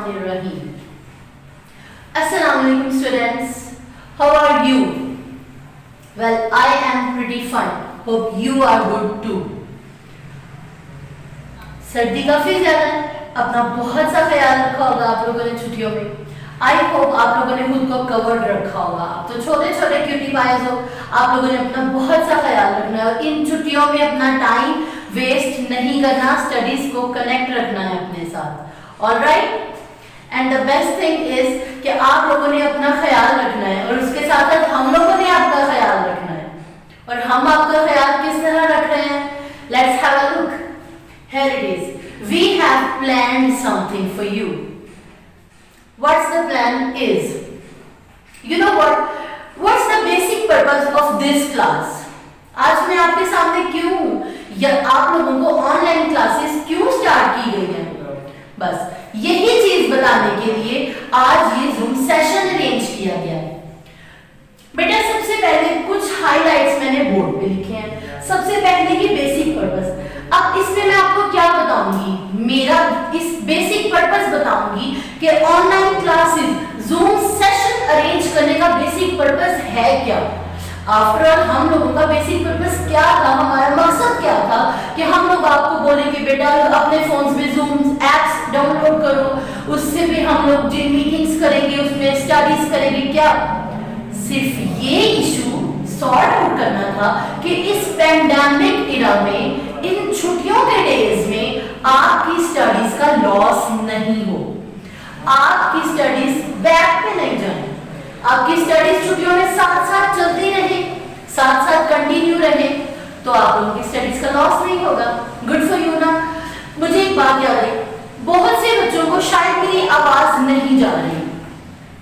Bismillahirrahmanirrahim. Assalamu alaikum students. How are you? Well, I am pretty fine. Hope you are good too. सर्दी काफी ज्यादा है, अपना बहुत सा ख्याल रखा होगा आप लोगों ने छुट्टियों में। आई होप आप लोगों ने खुद को कवर्ड रखा होगा। आप तो छोटे छोटे क्यूटी पायस हो, आप लोगों ने अपना बहुत सा ख्याल रखना है और इन छुट्टियों में अपना टाइम वेस्ट नहीं करना, स्टडीज को कनेक्ट रखना है अपने साथ। Alright, and the best thing is कि आप लोगों ने अपना ख्याल रखना है और उसके साथ साथ हम लोगों ने आपका ख्याल रखना है। और हम आपका ख्याल किस तरह रख रहे हैं? Let's have a look. Here it is. We have planned something for you. What's the plan is? You know what? What's the basic purpose of this class? आज मैं आपके सामने क्यों या आप लोगों को ऑनलाइन क्लासेस क्यों स्टार्ट की गई है, बस यही चीज बताने के लिए आज ये जूम सेशन अरेंज किया गया है। बेटा सबसे पहले कुछ हाइलाइट्स मैंने बोर्ड पे लिखे हैं। सबसे पहले की बेसिक पर्पस। अब इसमें मैं आपको क्या बताऊंगी, मेरा इस बेसिक पर्पस बताऊंगी कि online classes zoom session arrange करने का बेसिक पर्पस है क्या। आफ्टर ऑल हम लोगों का बेसिक पर्पस क्या था, हमारा मकसद क्या था कि हम लोग आपको बोले कि बेटा अपने फोन्स में जूम एप्स डाउनलोड करो, उससे भी हम लोग जिन मीटिंग्स करेंगे उसमें स्टडीज करेंगे। क्या सिर्फ ये इशू सॉर्ट आउट करना था कि इस पेंडेमिक इरा में, इन छुट्टियों के डेज में आपकी स्टडीज का लॉस नहीं हो, आपकी स्टडीज बैक पे नहीं जाए, आपकी स्टडीज छुट्टियों में साथ साथ चलती रहे, साथ साथ कंटिन्यू रहे, तो आप लोगों की स्टडीज का लॉस नहीं होगा। गुड फॉर यू ना। मुझे एक बात याद है, बहुत से बच्चों को शायद मेरी आवाज नहीं जा रही।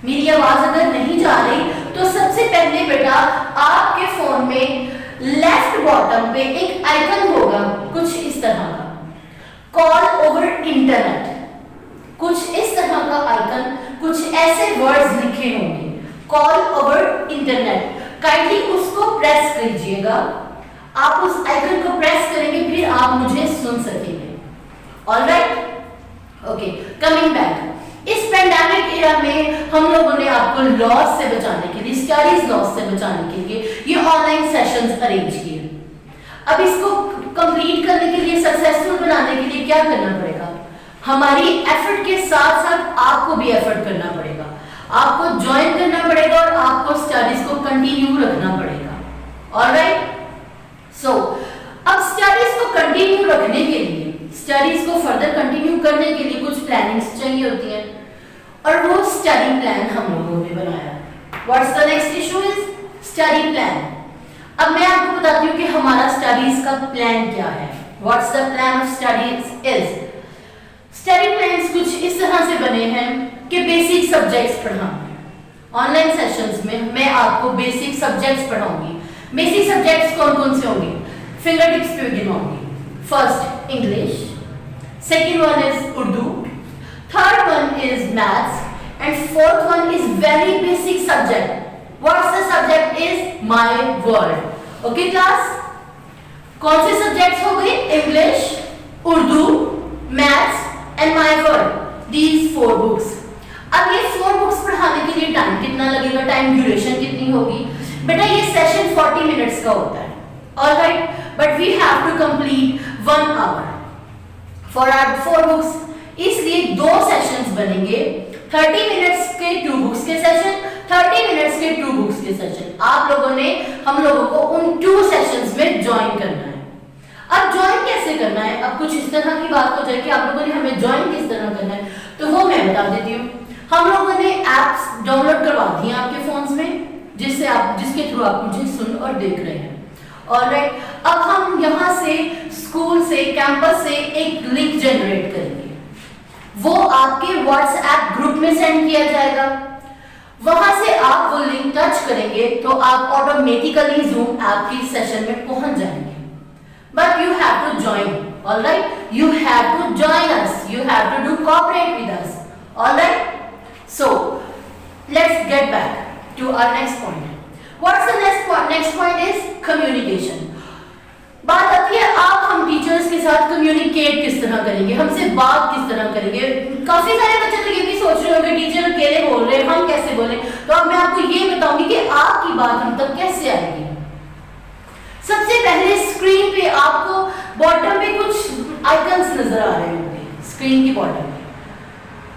मेरी आवाज अगर नहीं जा रही तो सबसे पहले बेटा आपके फोन में लेफ्ट बॉटम पे एक आइकन होगा कुछ इस तरह का, कॉल ओवर इंटरनेट, कुछ इस तरह का आइकन, कुछ ऐसे वर्ड्स लिखे होंगे, कॉल ओवर इंटरनेट। काइंडली उसको प्रेस कीजिएगा। आप उस आइकन को प्रेस करेंगे फिर आप मुझे सुन सकेंगे। Alright, okay, coming back. इस पेंडेमिक एरा में हम लोगों ने आपको लॉस से बचाने के लिए, स्टडीज लॉस से बचाने के लिए ये ऑनलाइन सेशंस अरेंज किए। अब इसको कंप्लीट करने के लिए, सक्सेसफुल बनाने के लिए क्या करना पड़ेगा? हमारी एफर्ट के साथ साथ आपको भी एफर्ट करना पड़ेगा, आपको ज्वाइन करना पड़ेगा और आपको स्टडीज को कंटिन्यू रखना पड़ेगा। ऑलराइट, सो अब स्टडीज को कंटिन्यू रखने के लिए, स्टडीज को फर्दर कंटिन्यू करने के लिए कुछ प्लानिंग्स चाहिए होती हैं और वो स्टडी प्लान हम लोगों ने बनाया। What's the next issue is study plan. अब मैं आपको बताती हूँ कि हमारा स्टडीज का प्लान क्या है। What's the plan of studies is, study plans कुछ इस तरह से बने हैं कि बेसिक सब्जेक्ट्स पढ़ाऊंगी। ऑनलाइन सेशंस में मैं आपको बेसिक सब्जेक्ट्स पढ़ाऊंगी। बेसिक सब्जेक्ट्स कौन कौन से होंगे? फिंगर टिप्स पे गिनवाऊंगी। First English, second one is Urdu, third one is maths, and fourth one is very basic subject. What's the subject is my world. Okay class, कौन से subjects हो गए? English, Urdu, maths and my world. These 4 books. अब ये 4 books पढ़ाने के लिए time कितना लगेगा, टाइम ड्यूरेशन कितनी होगी? बेटा ये सेशन 40 मिनट्स का होता है। Alright, but we have to complete 1 hour. For our 4 books, इसलिए 2 सेशंस बनेंगे। 30 मिनट्स के 2 बुक्स के सेशन, 30 मिनट्स के 2 बुक्स के सेशन। आप लोगों ने हम लोगों को उन 2 सेशंस में ज्वाइन करना है। अब ज्वाइन कैसे करना है? अब कुछ इस तरह की बात हो जाए कि आप लोगों ने हमें ज्वाइन किस तरह करना है, तो वो मैं बता देती हूँ। हम लोगों ने एप्स डाउनलोड करवा दी हैं आपके फोन्स में, जिसके थ्रू आप मुझे सुन और देख रहे हैं। ऑलराइट, अब हम यहाँ से स्कूल से, कैंपस से एक लिंक जनरेट करेंगे। वो आपके व्हाट्सएप ग्रुप में सेंड किया जाएगा। वहां से आप वो लिंक टच करेंगे तो आप ऑटोमेटिकली जूम ऐप की सेशन में पहुंच जाएंगे। But you have to join. Alright, you have to join us, you have to do cooperate with us. Alright, so let's get back to our next point. What's the next point? Next point is communication. बात आती है आप हम teachers के साथ communicate किस तरह करेंगे, हमसे बात किस तरह करेंगे। काफी सारे बच्चे तो ये भी सोच रहे होंगे टीचर अकेले बोल रहे हैं, हम कैसे बोले, तो अब मैं आपको ये बताऊंगी कि आपकी बात हम तक कैसे आएगी। सबसे पहले स्क्रीन पे आपको बॉटम पे कुछ आइकन्स नजर आ रहे होंगे, स्क्रीन की बॉटम पे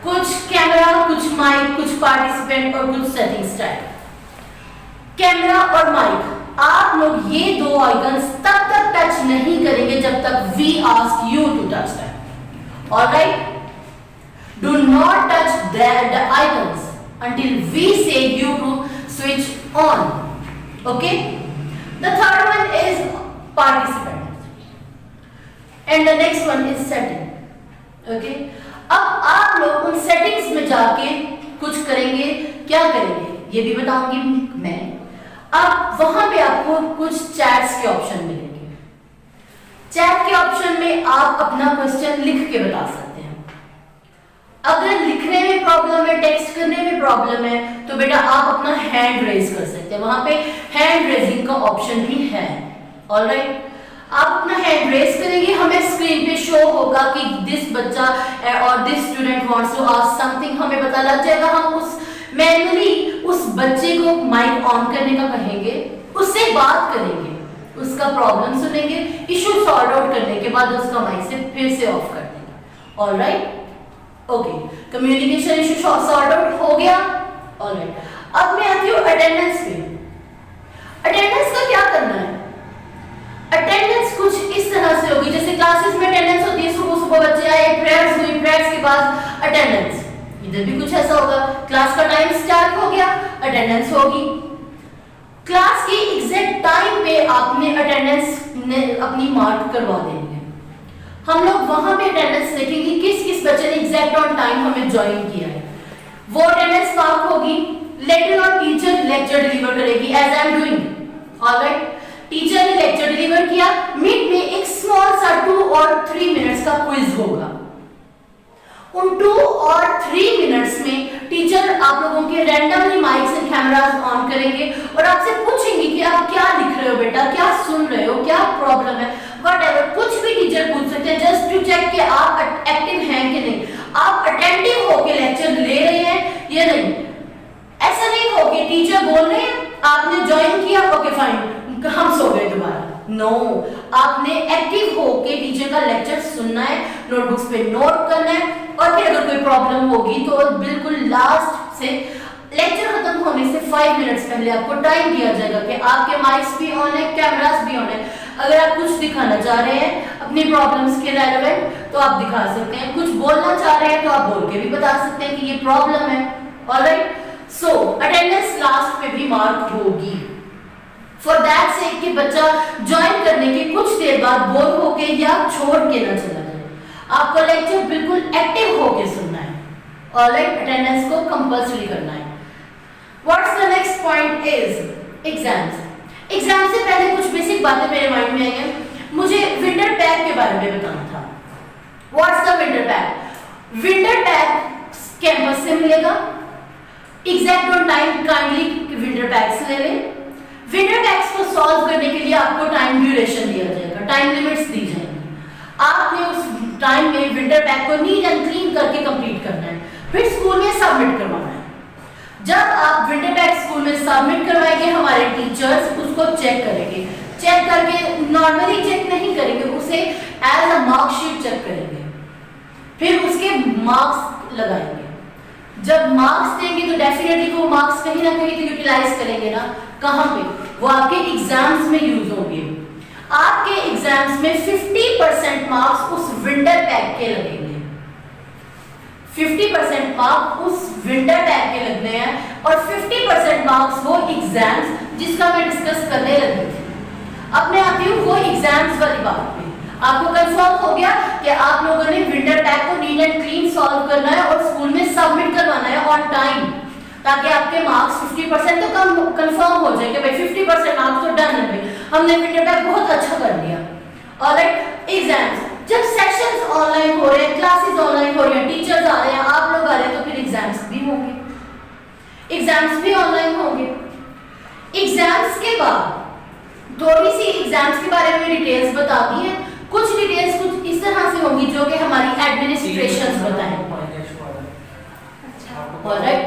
कुछ कैमरा, कुछ माइक, कुछ पार्टिसिपेंट और कुछ सेटिंग्स टाइप। कैमरा और माइक, आप लोग ये दो आइकन्स तब तक टच नहीं करेंगे जब तक we ask you to touch them. Alright, do not touch the icons until we say you to switch on. Okay, the third one is participant and the next one is setting. Okay, अब आप लोग उन settings में जाके कुछ करेंगे, क्या करेंगे ये भी बताऊंगी मैं। अब वहां पे आपको कुछ चैट्स के ऑप्शन मिलेंगे। चैट के ऑप्शन में आप अपना क्वेश्चन लिख के बता सकते हैं। अगर लिखने में प्रॉब्लम है, टेक्स्ट करने में प्रॉब्लम है, तो बेटा आप अपना हैंड रेज कर सकते हैं, वहां पे हैंड रेजिंग का ऑप्शन भी है। ऑलराइट, आप अपना हैंड रेज करेंगे, हमें स्क्रीन पे शो होगा कि दिस बच्चा और this student wants to ask something, हमें पता लग जाएगा। हम उस मैनुअली उस बच्चे को माइक ऑन करने का कहेंगे, उससे बात करेंगे, उसका प्रॉब्लम सुनेंगे, इशू सॉर्ट आउट करने के बाद उसका माइक से फिर से ऑफ कर देंगे। Alright, okay, communication issue sort out हो गया। ऑलराइट, अब मैं आती हूँ अटेंडेंस पे। अटेंडेंस का क्या करना है? अटेंडेंस कुछ इस तरह से होगी, जैसे क्लासेस में अटेंडेंस होती है, सुबह सुबह बच्चे आए, प्रेयर्स हुई, प्रेयर्स के बाद अटेंडेंस। इधर भी कुछ ऐसा होगा, क्लास का टाइम स्टार्ट हो गया, अटेंडेंस होगी। क्लास के एग्जैक्ट टाइम पे आपने अटेंडेंस अपनी मार्क करवा देनी है। हम लोग वहां पे अटेंडेंस देखेंगे किस किस बच्चे ने एग्जैक्ट ऑन टाइम हमें ज्वाइन किया है, वो अटेंडेंस मार्क होगी। Later on teacher lecture deliver करेगी as I am doing. Alright, teacher ने लेक्चर डिलीवर किया, मिड में एक स्मॉल सा 2 और 3 मिनट्स का क्विज होगा। उन 2 और 3 मिनट्स में टीचर आप लोगों के randomly mics and cameras on करेंगे और आपसे पूछेंगे कि आप क्या लिख रहे हो बेटा, क्या सुन रहे हो, क्या प्रॉब्लम है, व्हाटएवर, कुछ भी टीचर पूछ सकते हैं जस्ट टू चेक कि आप एक्टिव हैं कि नहीं, आप अटेंटिव होके लेक्चर ले रहे हैं या नहीं। ऐसा नहीं हो कि टीचर बोल रहे हैं, आपने ज्वाइन किया, ओके फाइन, हम सो गए दोबारा। नो, आपने एक्टिव होके टीचर का लेक्चर सुनना है, नोटबुक्स पे नोट करना है, और फिर अगर कोई प्रॉब्लम होगी तो बिल्कुल लास्ट से लेक्चर खत्म होने से 5 मिनट्स पहले आपको टाइम दिया जाएगा कि आपके माइक्स भी ऑन है, कैमरास भी ऑन है। अगर आप कुछ दिखाना चाह रहे हैं अपनी प्रॉब्लम्स के रेलेवेंट तो आप दिखा सकते हैं, कुछ बोलना चाह रहे हैं तो आप बोल के भी बता सकते हैं कि ये प्रॉब्लम है। ऑलराइट, सो अटेंडेंस लास्ट में भी मार्क होगी फॉर दैट सेक कि बच्चा ज्वाइन करने के कुछ देर बाद बोर होके या छोड़ के ना चला जाए। आपको लेक्चर बिल्कुल एक्टिव होके सुनना है। ऑलराइट, अटेंडेंस को कंपल्सरी करना है। What's the next point is exams. Exam से पहले कुछ बेसिक बातें मेरे माइंड में आई हैं। मुझे विंटर पैक के बारे में बताना था। What's the winter pack? Winter pack campus से मिलेगा, exact on time kindly winter PACS ले लें। विंटर पैक्स को सॉल्व करने के लिए आपको टाइम ड्यूरेशन दिया जाएगा, टाइम लिमिट्स दी जाएंगी। आपने उस टाइम में विंटर पैक को नीट एंड क्लीन करके कंप्लीट करना है, फिर स्कूल में सबमिट करवाना है। जब आप विंटर पैक स्कूल में सबमिट करवाएंगे, हमारे टीचर्स उसको चेक करेंगे। चेक करके नॉर्मली चेक नहीं करेंगे, उसे एज अ मार्कशीट चेक करेंगे, फिर उसके मार्क्स लगाएंगे। जब मार्क्स देंगे तो डेफिनेटली वो मार्क्स कहीं ना कहीं तो यूटिलाइज करेंगे ना, कहां पे? वो आपके एग्जाम्स में यूज होंगे। आपके एग्जाम्स में 50% मार्क्स उस विंटर पैक के लगेंगे। 50% मार्क्स उस विंटर पैक के लगने हैं और 50% मार्क्स वो एग्जाम्स जिसका मैं डिस्कस करने लगी थी। अब मैं आती हूँ वो एग्जाम्स वाली बात पे। आपको कंफर्म हो गया कि आप लोगों ने विंटर पैक को नीट एंड क्लीन सॉल्व करना है और स्कूल में सबमिट करवाना है ऑन टाइम, ताकि आपके मार्क्स 50% तो कंफर्म हो जाए कि भाई 50% मार्क्स तो डन है, भाई हमने विंटर पैक बहुत अच्छा कर लिया। ऑलराइट, एग्जाम्स, जब सेशंस ऑनलाइन हो रहे हैं, क्लासेस ऑनलाइन हो रही हैं, टीचर्स आ रहे हैं, आप लोग आ रहे हैं, तो फिर एग्जाम्स भी होंगे, एग्जाम्स भी ऑनलाइन होंगे। एग्जाम्स के बाद थोड़ी सी एग्जाम्स के बारे में डिटेल्स बता दी है, कुछ डिटेल्स कुछ इस तरह से होंगी जो कि हमारी एडमिनिस्ट्रेशन बताएं। ऑलराइट,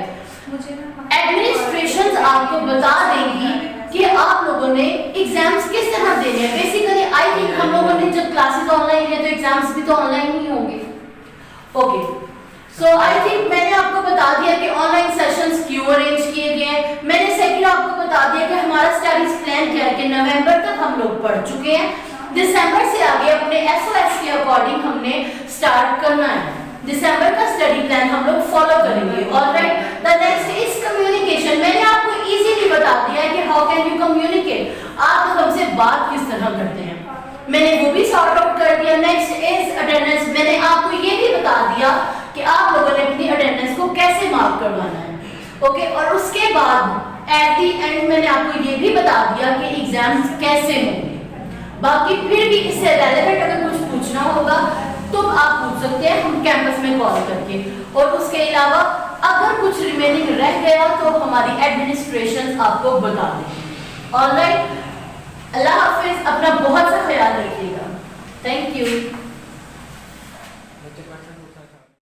एडमिनिस्ट्रेशन आपको बता देंगी कि आप लोगों ने एग्जाम्स किस तरह देने हैं। बेसिकली आई थिंक हम लोगों ने जब क्लासेस ऑनलाइन है तो एग्जाम्स भी तो ऑनलाइन ही होंगे। ओके, सो आई थिंक मैंने आपको बता दिया कि ऑनलाइन सेशंस क्यों अरेंज किए गए हैं। मैंने सेकंड आपको बता दिया कि हमारा स्टडीज प्लान क्या है कि नवंबर तक हम लोग पढ़ चुके हैं, दिसंबर से आगे अपने एसओएस के अकॉर्डिंग हमने स्टार्ट करना है। दिसंबर का स्टडी प्लान हम लोग फॉलो करेंगे। Alright, the next is communication. मैंने आपको इजीली बता दिया है कि हाउ कैन यू कम्युनिकेट, आप हमसे बात किस तरह करते हैं, मैंने वो भी सॉर्ट आउट कर दिया। Next is attendance. मैंने आपको ये भी बता दिया कि आप लोगों ने अपनी अटेंडेंस को कैसे मार्क करवाना है। ओके, और उसके बाद एट द एंड मैंने आपको ये भी बता दिया कि एग्जाम्स कैसे होंगे। बाकी फिर भी इससे रेलेवेंट अगर कुछ पूछना होगा तो आप पूछ सकते हैं हम कैंपस में कॉल करके। और उसके अलावा अगर कुछ रिमेनिंग रह गया तो हमारी एडमिनिस्ट्रेशन आपको बता देंगे। ऑलराइट, अल्लाह हाफिज, अपना बहुत सा ख्याल रखिएगा। Thank you.